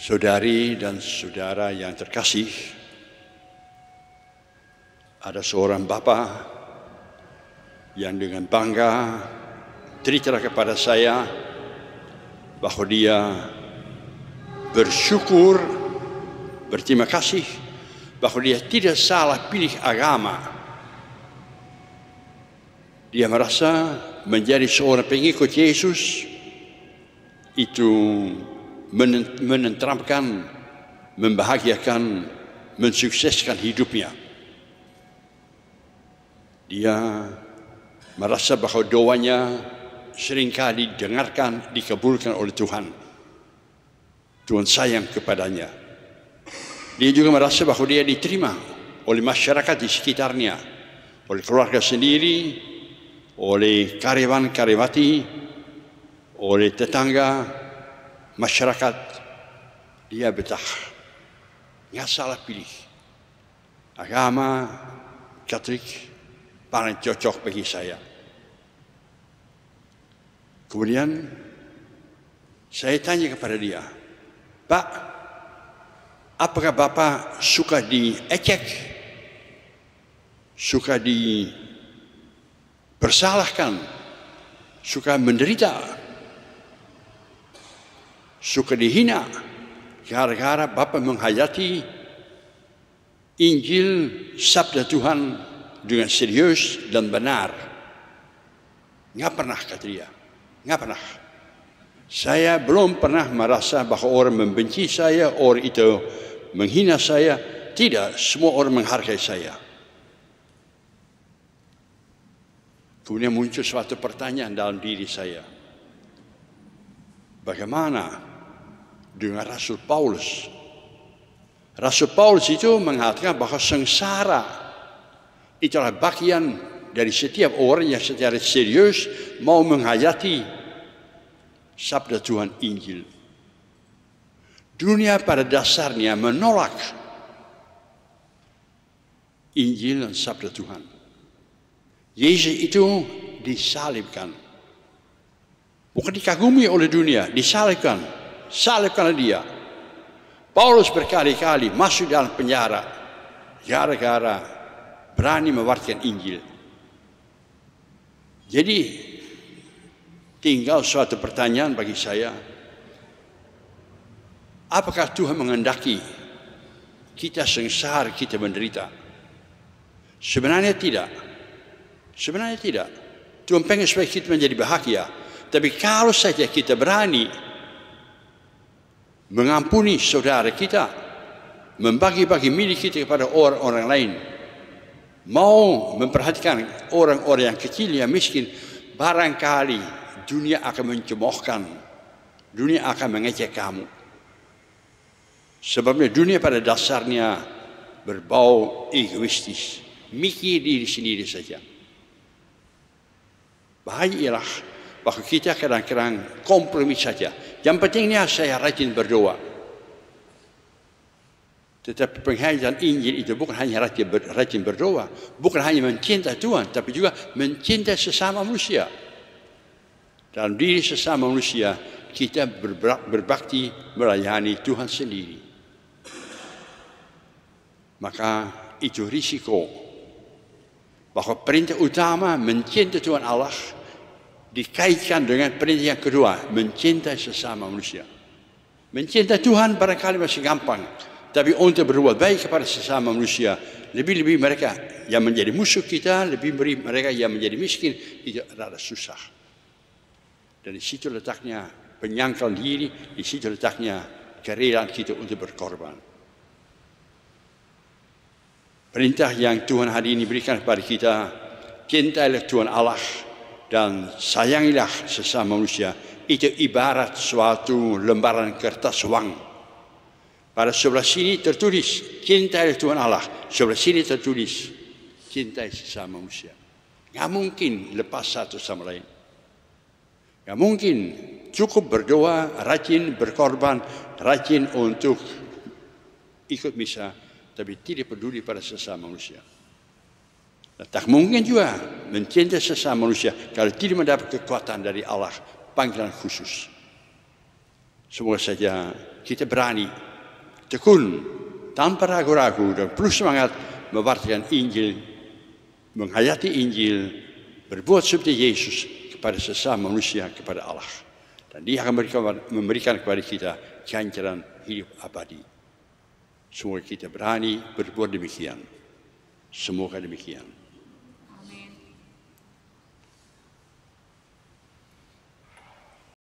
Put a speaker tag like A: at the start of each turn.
A: Saudari dan saudara yang terkasih, ada seorang bapa yang dengan bangga cerita kepada saya bahwa dia bersyukur, berterima kasih bahwa dia tidak salah pilih agama. Dia merasa menjadi seorang pengikut Yesus itu menenteramkan, membahagiakan, mensukseskan hidupnya. Dia merasa bahwa doanya seringkali didengarkan, dikabulkan oleh Tuhan. Tuhan sayang kepadanya. Dia juga merasa bahwa dia diterima oleh masyarakat di sekitarnya, oleh keluarga sendiri, oleh karyawan-karyawati, oleh tetangga, masyarakat. Dia betah, nggak salah pilih. Agama Katolik paling cocok bagi saya. Kemudian saya tanya kepada dia, Pak, apakah Bapak suka diejek, suka dipersalahkan, suka menderita, suka dihina gara-gara Bapak menghayati Injil Sabda Tuhan dengan serius dan benar? Nggak pernah, kata dia. Nggak pernah. Saya belum pernah merasa bahwa orang membenci saya, orang itu menghina saya. Tidak, semua orang menghargai saya. Kemudian muncul suatu pertanyaan dalam diri saya. Bagaimana dengan Rasul Paulus? Rasul Paulus itu mengatakan bahwa sengsara itulah bagian dari setiap orang yang secara serius mau menghayati Sabda Tuhan Injil. Dunia pada dasarnya menolak Injil dan Sabda Tuhan. Yesus itu disalibkan. Bukan dikagumi oleh dunia, disalibkan. Salibkanlah dia. Paulus berkali-kali masuk dalam penjara gara-gara berani mewartakan Injil. Jadi tinggal suatu pertanyaan bagi saya. Apakah Tuhan menghendaki kita sengsara, kita menderita? Sebenarnya tidak. Sebenarnya tidak. Tuhan pengen supaya kita menjadi bahagia. Tapi kalau saja kita berani mengampuni saudara kita, membagi-bagi milik kita kepada orang-orang lain, mau memperhatikan orang-orang yang kecil, yang miskin, barangkali dunia akan mencemoohkan, dunia akan mengejek kamu. Sebabnya dunia pada dasarnya berbau egoistis, mikir diri sendiri saja. Bahaya bahwa kita kadang-kadang kompromi saja. Yang pentingnya saya rajin berdoa. Tetapi penghayatan Injil itu bukan hanya rajin berdoa, bukan hanya mencintai Tuhan, tapi juga mencintai sesama manusia. Dalam diri sesama manusia, kita berbakti melayani Tuhan sendiri. Maka itu risiko bahwa perintah utama mencintai Tuhan Allah dikaitkan dengan perintah yang kedua, mencintai sesama manusia. Mencintai Tuhan barangkali masih gampang, tapi untuk berbuat baik kepada sesama manusia, lebih-lebih mereka yang menjadi musuh kita, lebih mereka yang menjadi miskin, itu adalah susah. Dan di situ letaknya penyangkal diri, di situ letaknya kerelaan kita untuk berkorban. Perintah yang Tuhan hari ini berikan kepada kita, cintailah Tuhan Allah dan sayangilah sesama manusia. Itu ibarat suatu lembaran kertas wang. Pada sebelah sini tertulis cintailah Tuhan Allah, sebelah sini tertulis cintai sesama manusia. Nggak mungkin lepas satu sama lain. Nggak mungkin. Cukup berdoa, rajin berkorban, rajin untuk ikut misa, tapi tidak peduli pada sesama manusia. Tak mungkin juga mencintai sesama manusia kalau tidak mendapat kekuatan dari Allah, panggilan khusus. Semoga saja kita berani, tekun, tanpa ragu-ragu dan penuh semangat mewartakan Injil, menghayati Injil, berbuat seperti Yesus kepada sesama manusia, kepada Allah. Dan Dia akan memberikan kepada kita ganjaran hidup abadi. Semoga kita berani berbuat demikian. Semoga demikian.